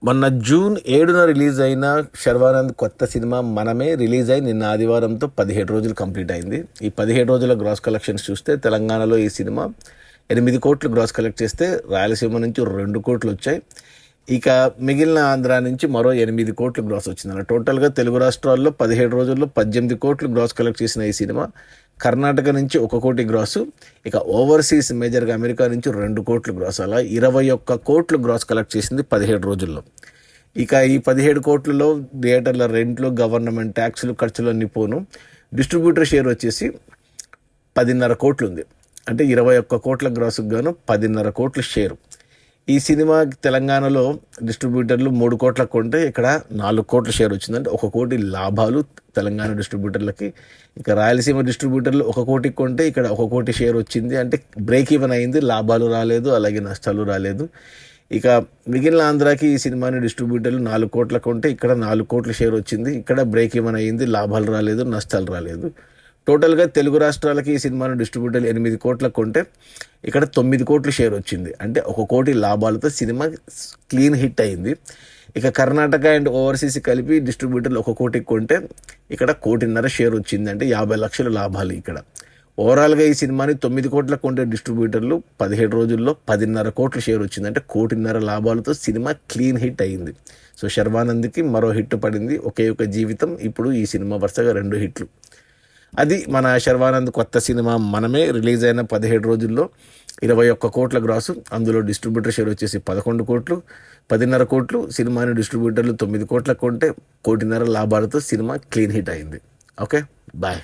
మొన్న June 7న release అయిన శర్వానంద్ కొత్త సినిమా మనమే రిలీజ్ అయి నిన్న ఆదివారంతో 17 రోజులు కంప్లీట్ అయింది. ఈ 17 రోజుల గ్రాస్ కలెక్షన్స్ చూస్తే తెలంగాణలో ఈ సినిమా 8 కోట్లు గ్రాస్ కలెక్ట్ చేస్తే రాయలసీమ నుంచి 2 కోట్లు వచ్చాయి. ఇక మిగిలిన ఆంధ్ర నుంచి మరో 8 కోట్లు గ్రాస్ వచ్చింది. టోటల్గా తెలుగు రాష్ట్రాల్లో 17 రోజుల్లో 18 కోట్లు గ్రాస్ కలెక్ట్ చేసిన ఈ సినిమా కర్ణాటక నుంచి 1 కోటి గ్రాసు, ఇక ఓవర్సీస్ మేజర్గా అమెరికా నుంచి 2 కోట్లు గ్రాస్, అలా 21 కోట్లు గ్రాస్ కలెక్ట్ చేసింది 17 రోజుల్లో. ఇక ఈ 17 కోట్లలో థియేటర్ల రెంట్లు, గవర్నమెంట్ ట్యాక్సులు, ఖర్చులు అన్నీ పోను. డిస్ట్రిబ్యూటర్ షేర్ వచ్చేసి 10.5 కోట్లు ఉంది. అంటే 21 కోట్ల గ్రాసుకు గాను 10.5 కోట్ల షేరు. ఈ సినిమా తెలంగాణలో డిస్ట్రిబ్యూటర్లు 3 కోట్లకు కొంటే ఇక్కడ 4 కోట్ల షేర్ వచ్చిందంటే 1 కోటి లాభాలు తెలంగాణ డిస్ట్రిబ్యూటర్లకి. ఇక రాయలసీమ డిస్ట్రిబ్యూటర్లు 1 కోటికి కొంటే ఇక్కడ 1 కోటి షేర్ వచ్చింది. అంటే బ్రేక్ ఈవెన్ అయింది, లాభాలు రాలేదు, అలాగే నష్టాలు రాలేదు. ఇక మిగిలిన ఆంధ్రాకి ఈ సినిమాని డిస్ట్రిబ్యూటర్లు 4 కోట్లకు కొంటే ఇక్కడ 4 కోట్ల షేర్ వచ్చింది. ఇక్కడ బ్రేక్ ఈవెన్ అయింది, లాభాలు రాలేదు, నష్టాలు రాలేదు. టోటల్గా తెలుగు రాష్ట్రాలకి ఈ సినిమాను డిస్ట్రిబ్యూటర్లు 8 కోట్లకు కొంటే ఇక్కడ 9 కోట్ల షేర్ వచ్చింది. అంటే 1 కోటి లాభాలతో సినిమా క్లీన్ హిట్ అయింది. ఇక కర్ణాటక అండ్ ఓవర్సీస్ కలిపి డిస్ట్రిబ్యూటర్లు 1 కోటికి కొంటే ఇక్కడ 1.5 కోటి షేర్ వచ్చింది. అంటే 50 లక్షల లాభాలు ఇక్కడ. ఓవరాల్గా ఈ సినిమాని 9 కోట్లకు కొంటే డిస్ట్రిబ్యూటర్లు 17 రోజుల్లో 10.5 కోట్ల షేర్ వచ్చింది. అంటే 1.5 కోటి లాభాలతో సినిమా క్లీన్ హిట్ అయింది. సో శర్వానంద్కి మరో హిట్ పడింది. ఒకే ఒక జీవితం. ఇప్పుడు ఈ సినిమా వరుసగా 2 హిట్లు. అది మన శర్వానంద్ కొత్త సినిమా మనమే రిలీజ్ అయిన 17 రోజుల్లో 21 కోట్ల గ్రాసు. అందులో డిస్ట్రిబ్యూటర్ షేర్ వచ్చేసి 11 కోట్లు, 10.5 కోట్లు. సినిమాని డిస్ట్రిబ్యూటర్లు 9 కోట్లకు కొంటే 1.5 కోటి లాభాలతో సినిమా క్లీన్ హిట్ అయింది. Okay, bye.